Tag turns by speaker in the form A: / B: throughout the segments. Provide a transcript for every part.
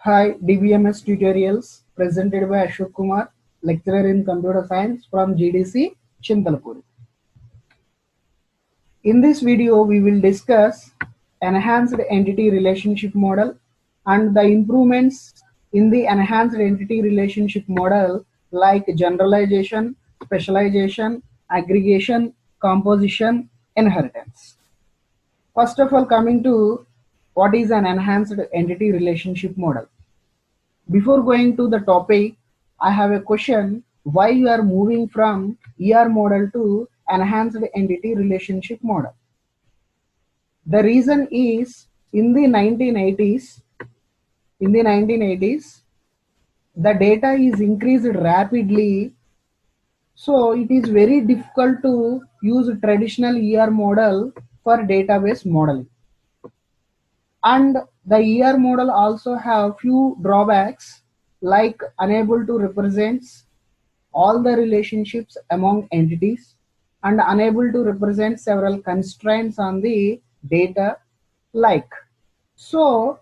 A: Hi, DBMS tutorials presented by Ashok Kumar, lecturer in computer science from GDC, Chintalpur. In this video, we will discuss enhanced entity relationship model and the improvements in the enhanced entity relationship model like generalization, specialization, aggregation, composition, inheritance. First of all, coming to what is an enhanced entity relationship model. Before going to the topic, I have a question. Why you are moving from ER model to enhanced entity relationship model? The reason is in the 1980s, the data is increased rapidly. So it is very difficult to use traditional ER model for database modeling. And the ER model also have few drawbacks like unable to represent all the relationships among entities and unable to represent several constraints on the data like. So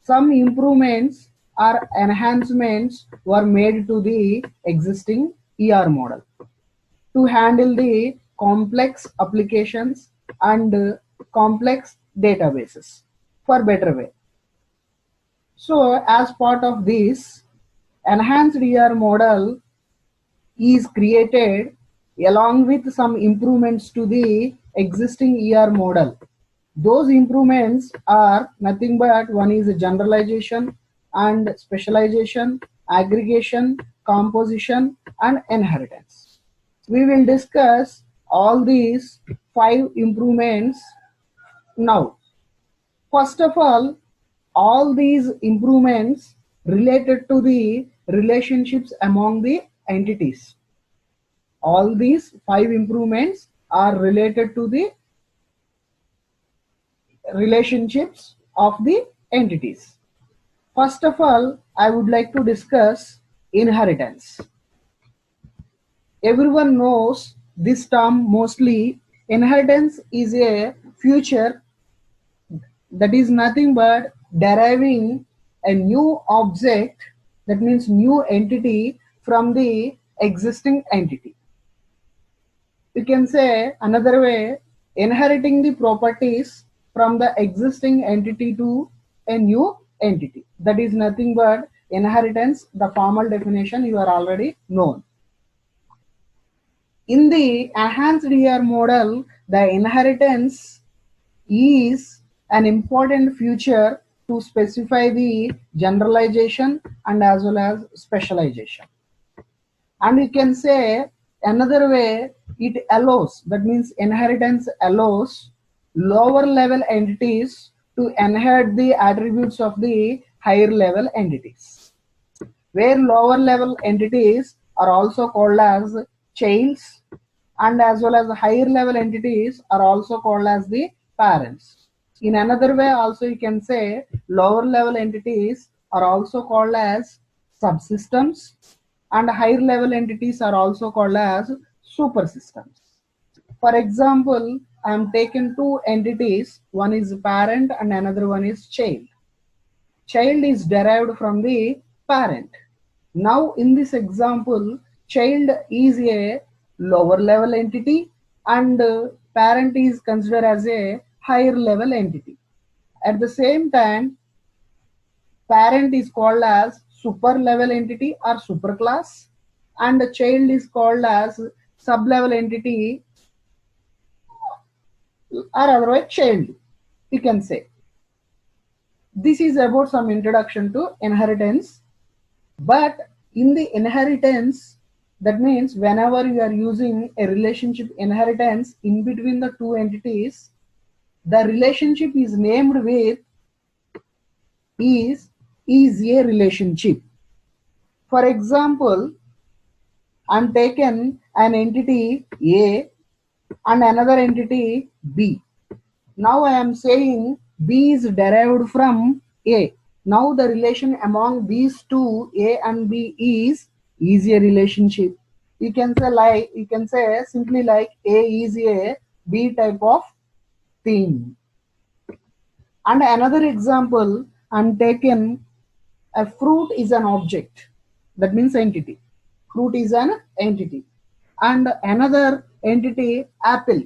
A: some improvements or enhancements were made to the existing ER model to handle the complex applications and complex databases for better way. So as part of this, enhanced ER model is created along with some improvements to the existing ER model. Those improvements are nothing but one is generalization and specialization, aggregation, composition, and inheritance. We will discuss all these 5 improvements now. First of all these improvements related to the relationships among the entities. All these 5 improvements are related to the relationships of the entities. First of all, I would like to discuss inheritance. Everyone knows this term mostly. Inheritance is a feature that is nothing but deriving a new object, that means new entity, from the existing entity. You can say another way, inheriting the properties from the existing entity to a new entity. That is nothing but inheritance. The formal definition you are already known. In the enhanced ER model, the inheritance is an important feature to specify the generalization and as well as specialization. And you can say another way, it allows, that means inheritance allows lower level entities to inherit the attributes of the higher level entities, where lower level entities are also called as childs and as well as higher level entities are also called as the parents. In another way also you can say lower level entities are also called as subsystems and higher level entities are also called as supersystems. For example, I am taking 2 entities, one is parent and another one is child. Child is derived from the parent. Now in this example, child is a lower level entity and parent is considered as a higher level entity. At the same time, parent is called as super level entity or superclass and the child is called as sub level entity or otherwise child, you can say. This is about some introduction to inheritance. But in the inheritance, that means whenever you are using a relationship inheritance in between the 2 entities, the relationship is named with is a relationship. For example, I'm taken an entity A and another entity B. Now I am saying B is derived from A. Now the relation among these two, A and B, is a relationship. You can say simply like A is a B type of thing. And another example, I'm taken A fruit is an object. That means entity. Fruit is an entity. And another entity, apple.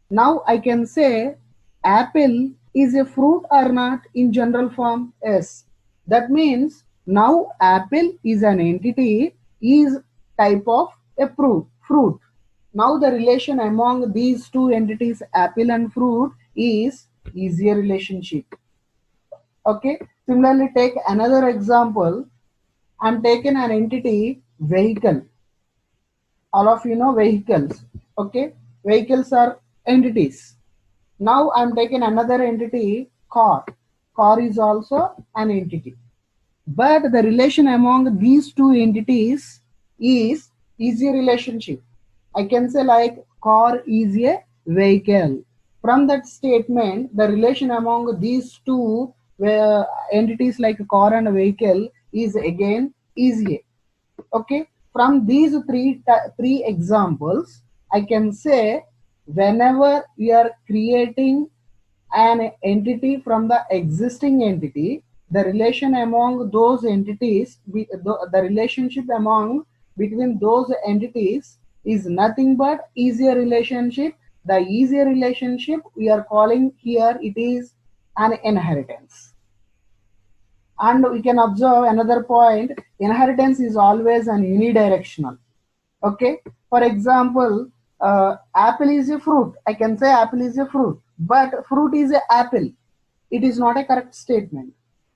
A: Now I can say apple is a fruit or not in general form? Yes. That means now apple is an entity, is type of a fruit. Now the relation among these two entities, apple and fruit, is easier relationship. Okay. Similarly, take another example. I'm taking an entity, vehicle. All of you know vehicles. Okay. Vehicles are entities. Now I'm taking another entity, car. Car is also an entity. But the relation among these two entities is easy relationship. I can say like car is a vehicle. From that statement, the relation among these two entities like car and vehicle is again easy. Okay, from these three examples, I can say whenever we are creating an entity from the existing entity, the relation among those entities, the relationship among between those entities is nothing but easier relationship. The easier relationship we are calling here, it is an inheritance. And we can observe another point, inheritance is always an unidirectional. Okay, for example, apple is a fruit. I can say apple is a fruit, but fruit is a apple. It is not a correct statement.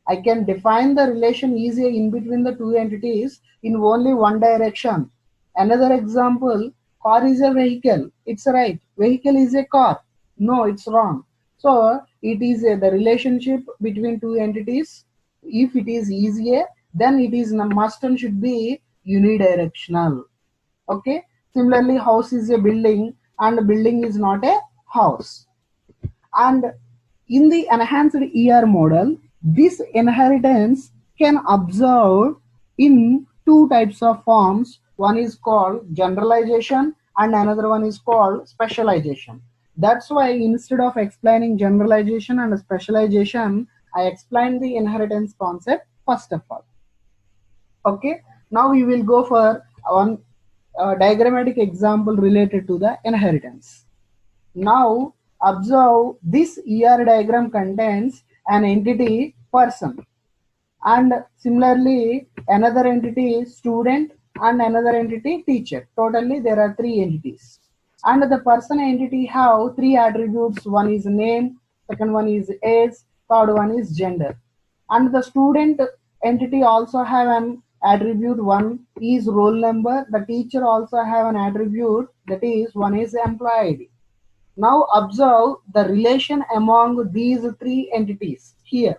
A: I can define the relation easily in between the two entities in only one direction. Another example, car is a vehicle. It's right. Vehicle is a car. No, it's wrong. So it is the relationship between two entities. If it is easier, then it is must and should be unidirectional. Okay. Similarly, house is a building and building is not a house. And in the enhanced ER model, this inheritance can observe in two types of forms. One is called generalization and another one is called specialization. That's why instead of explaining generalization and specialization, I explained the inheritance concept first of all. Okay, now we will go for one diagrammatic example related to the inheritance. Now observe, this ER diagram contains an entity person, and similarly another entity student and another entity teacher. Totally there are three entities. And the person entity have three attributes. One is name, second one is age, third one is gender. And the student entity also have an attribute, one is roll number. The teacher also have an attribute, that is one is employee ID. Now observe the relation among these three entities here.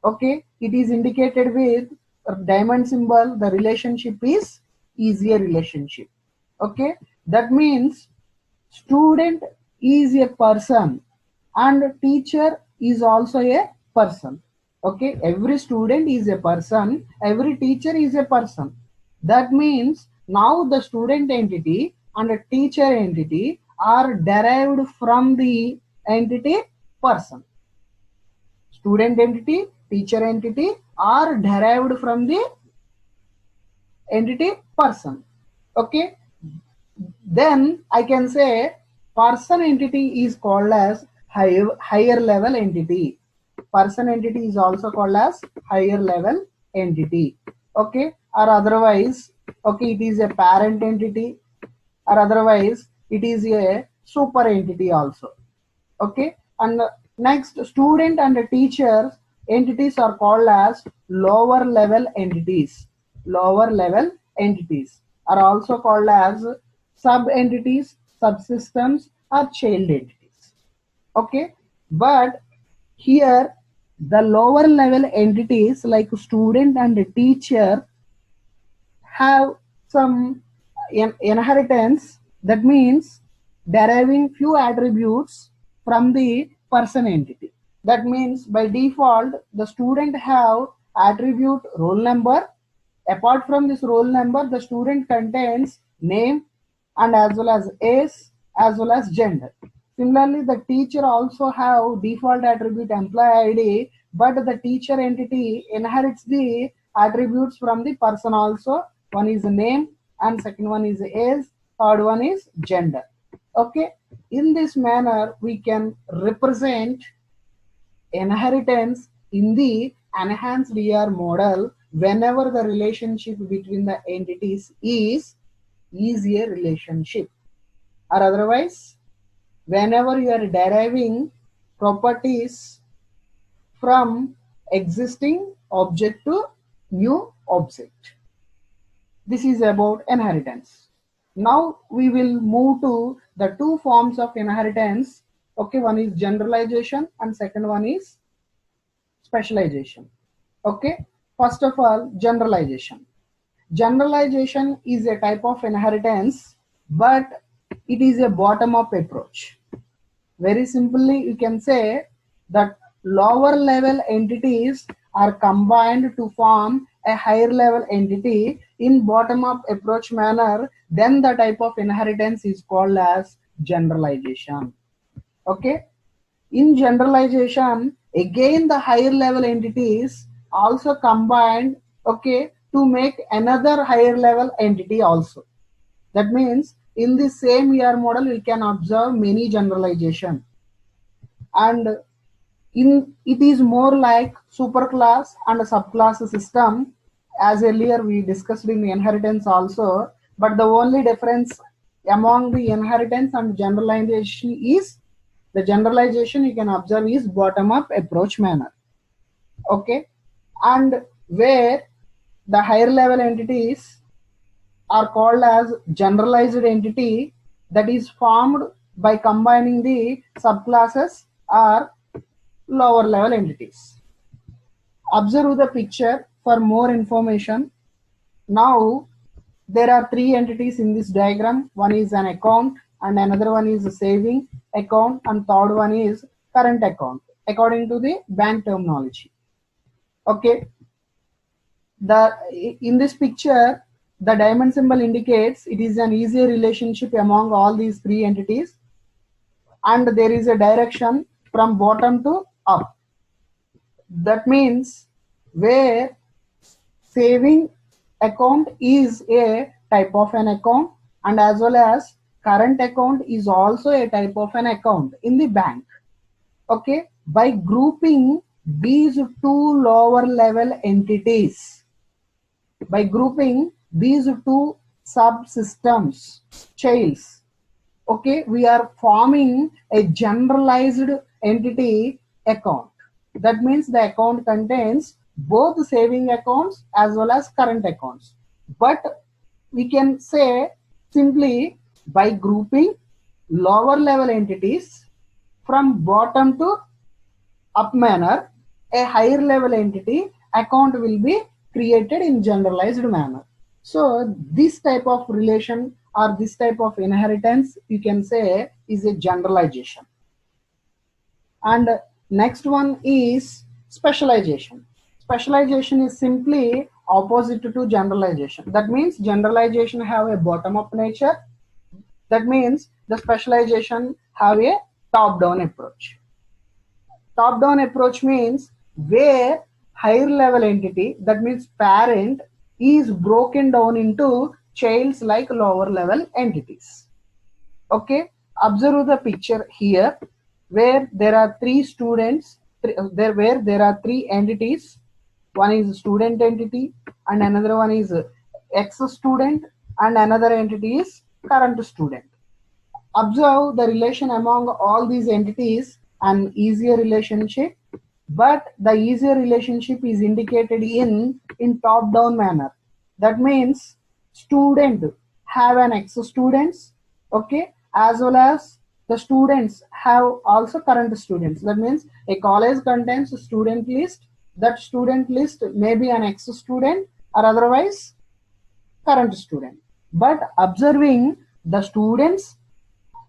A: Okay, it is indicated with a diamond symbol. The relationship is easier relationship. Okay, that means student is a person and teacher is also a person. Okay, every student is a person, every teacher is a person. That means now the student entity and the teacher entity are derived from the entity person. Student entity, teacher entity are derived from the entity person. Okay, then I can say person entity is called as higher level entity. Person entity is also called as higher level entity. Okay, or otherwise, okay, it is a parent entity, or otherwise it is a super entity also. Okay, and next, student and teachers entities are called as lower level entities. Lower level entities are also called as sub entities, subsystems, or child entities. Okay, but here the lower level entities like student and teacher have some inheritance. That means deriving few attributes from the person entity. That means by default the student have attribute roll number. Apart from this roll number, the student contains name and as well as age as well as gender. Similarly, the teacher also have default attribute employee ID but the teacher entity inherits the attributes from the person also. One is name and second one is age, third one is gender. Okay, in this manner we can represent inheritance in the enhanced ER model whenever the relationship between the entities is a relationship, or otherwise whenever you are deriving properties from existing object to new object. This is about inheritance. Now we will move to the two forms of inheritance. Okay, one is generalization and second one is specialization. Okay, first of all, generalization. Generalization is a type of inheritance, but it is a bottom-up approach. Very simply, you can say that lower level entities are combined to form a higher level entity in bottom-up approach manner. Then the type of inheritance is called as generalization. Okay. In generalization, again the higher level entities also combined, okay, to make another higher level entity also. That means in the same ER model we can observe many generalization, and in it is more like superclass and a subclass system, as earlier we discussed in the inheritance also. But the only difference among the inheritance and generalization is the generalization you can observe is bottom up approach manner. Okay, and where the higher level entities are called as generalized entity, that is formed by combining the subclasses or lower level entities. Observe the picture for more information. Now there are three entities in this diagram. One is an account and another one is a saving account and third one is current account according to the bank terminology. Okay, in this picture the diamond symbol indicates it is an easier relationship among all these three entities, and there is a direction from bottom to up. That means where saving account is a type of an account, and as well as current account is also a type of an account in the bank. Okay, by grouping these two lower level entities, by grouping these two subsystems, childs, okay, we are forming a generalized entity account. That means the account contains both saving accounts as well as current accounts. But we can say simply by grouping lower level entities from bottom to up manner, a higher level entity account will be created in generalized manner. So this type of relation or this type of inheritance you can say is a generalization. And next one is specialization. Specialization is simply opposite to generalization. That means generalization have a bottom up nature. That means the specialization have a top down approach. Top down approach means where higher level entity, that means parent, is broken down into childs like lower level entities. Okay, observe the picture here where there are three students, where there are three entities. One is student entity and another one is ex-student and another entity is current student. Observe the relation among all these entities, an easier relationship, but the easier relationship is indicated in top down manner. That means student have an ex-students, okay, as well as the students have also current students. That means a college contains a student list. That student list may be an ex-student or otherwise current student. But observing the students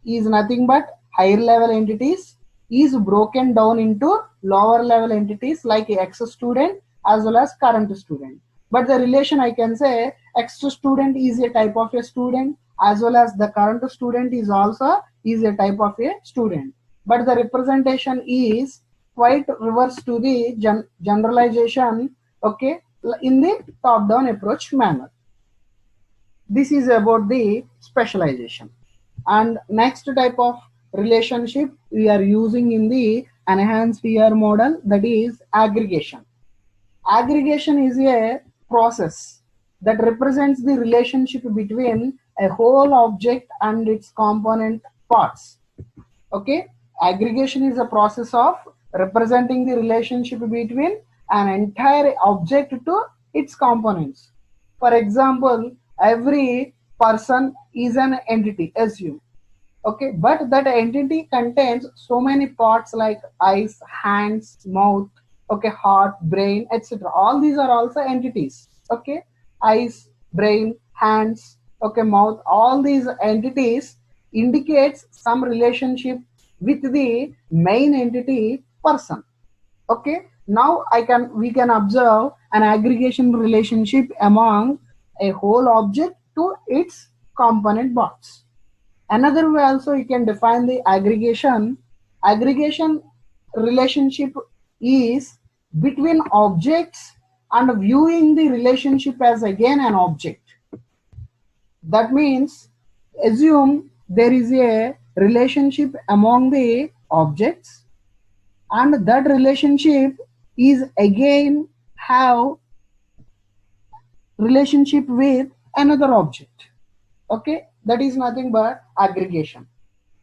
A: is nothing but higher level entities is broken down into lower level entities like ex-student as well as current student. But the relation I can say ex-student is a type of a student as well as the current student is also is a type of a student. But the representation is quite reverse to the generalization, okay, in the top down approach manner. This is about the specialization. And next type of relationship we are using in the enhanced ER model, that is aggregation. Aggregation is a process that represents the relationship between a whole object and its component parts. Okay, aggregation is a process of representing the relationship between an entire object to its components. For example, every person is an entity, assume. Okay, but that entity contains so many parts like eyes, hands, mouth, okay, heart, brain, etc. All these are also entities. Okay, eyes, brain, hands, okay, mouth, all these entities indicates some relationship with the main entity person. Okay, now we can observe an aggregation relationship among a whole object to its component parts. Another way also you can define the aggregation. Aggregation relationship is between objects and viewing the relationship as again an object. That means assume there is a relationship among the objects, and that relationship is again have relationship with another object. Okay, that is nothing but aggregation.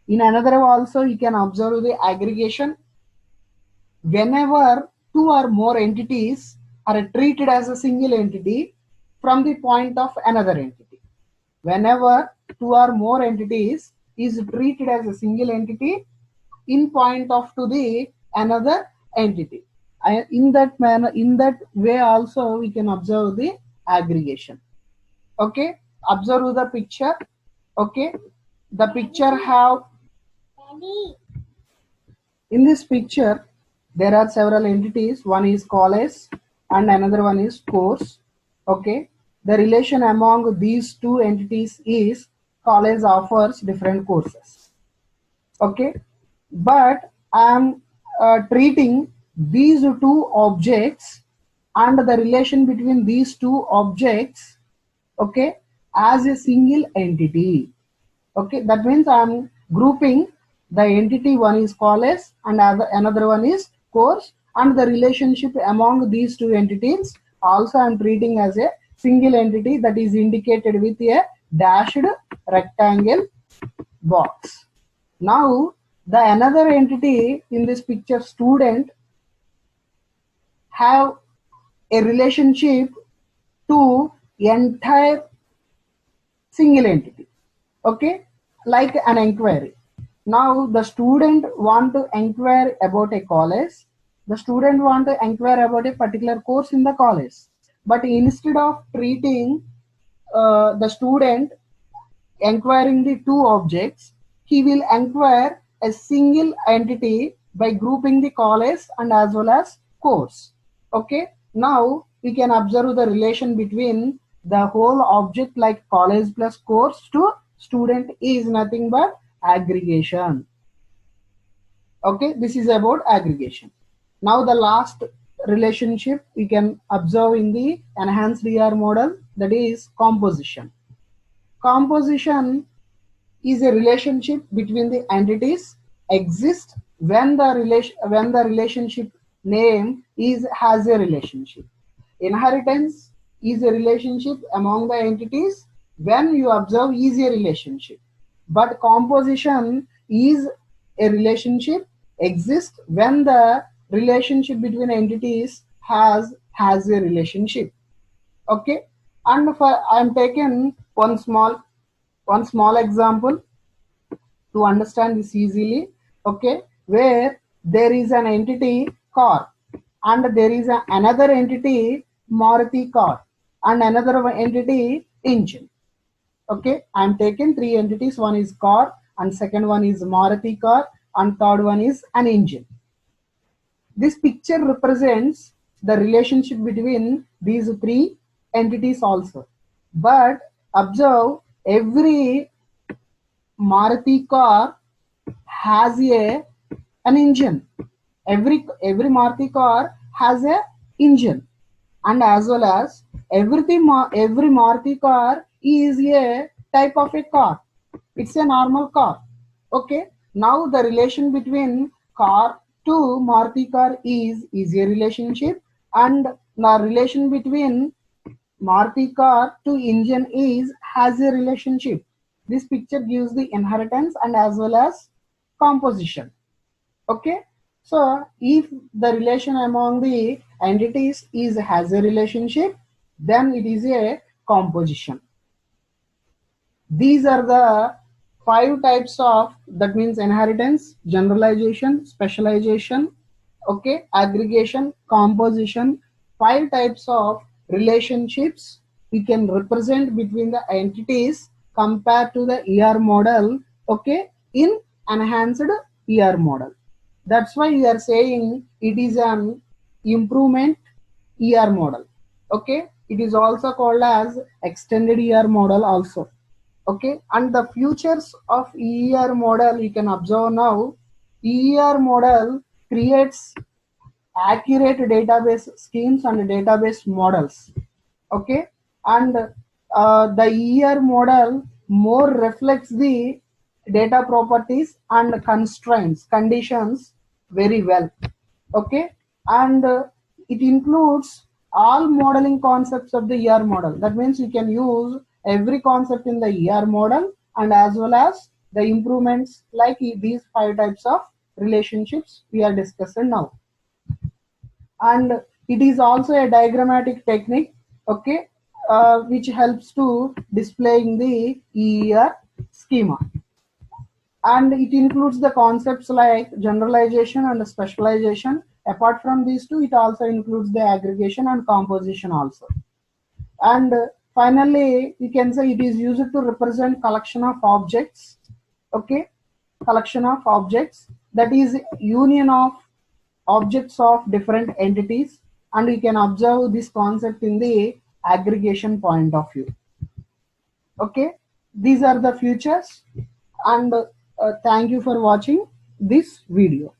A: In another way also you can observe the aggregation whenever two or more entities are treated as a single entity from the point of another entity. Whenever two or more entities is treated as a single entity in point of to the another entity. In that manner, in that way also we can observe the aggregation. Okay, observe the picture. Okay, the picture have, in this picture there are several entities. One is college and another one is course. Okay, the relation among these two entities is college offers different courses. Okay, but I am treating these two objects and the relation between these two objects, okay, as a single entity. Okay, that means I am grouping the entity, one is college and another one is course, and the relationship among these two entities also I am treating as a single entity, that is indicated with a dashed rectangle box. Now the another entity in this picture, student, have a relationship to entire single entity. Okay, like an inquiry. Now the student want to inquire about a college, the student want to inquire about a particular course in the college, but instead of treating the student inquiring the two objects, he will inquire a single entity by grouping the college and as well as course. Okay, now we can observe the relation between the whole object like college plus course to student is nothing but aggregation. Okay, this is about aggregation. Now the last relationship we can observe in the enhanced ER model, that is composition. Composition is a relationship between the entities exist when the relationship name is has a relationship. Inheritance is a relationship among the entities when you observe is a relationship. But composition is a relationship exists when the relationship between entities has a relationship. Okay, and for I am taken one small example to understand this easily. Okay, where there is an entity car and there is another entity Maruti car and another entity engine. Okay, I am taking three entities, one is car and second one is Maruti car and third one is an engine. This picture represents the relationship between these three entities also. But observe, every Maruti car has an engine. every Maruti car has a engine, and as well as every Maruti car is a type of a car. It's a normal car. Okay. Now the relation between car to Maruti car is a relationship, and the relation between Maruti car to engine is has a relationship. This picture gives the inheritance and as well as composition. Okay. So if the relation among the entities is has a relationship, then it is a composition. These are the 5 types of, that means inheritance, generalization, specialization, okay, aggregation, composition. 5 types of relationships we can represent between the entities compared to the ER model, okay, in enhanced ER model. That's why we are saying it is an improvement ER model. Okay, it is also called as extended ER model also. Okay, and the futures of EER model you can observe now. EER model creates accurate database schemes and database models. Okay, and the EER model more reflects the data properties and constraints conditions very well. Okay, and it includes all modeling concepts of the ER model. That means you can use every concept in the ER model, and as well as the improvements like these 5 types of relationships we are discussing now. And it is also a diagrammatic technique, okay, which helps to displaying the ER schema, and it includes the concepts like generalization and specialization. Apart from these two, it also includes the aggregation and composition also. And finally, you can say it is used to represent collection of objects. Okay, collection of objects, that is union of objects of different entities, and you can observe this concept in the aggregation point of view. Okay, these are the futures, and thank you for watching this video.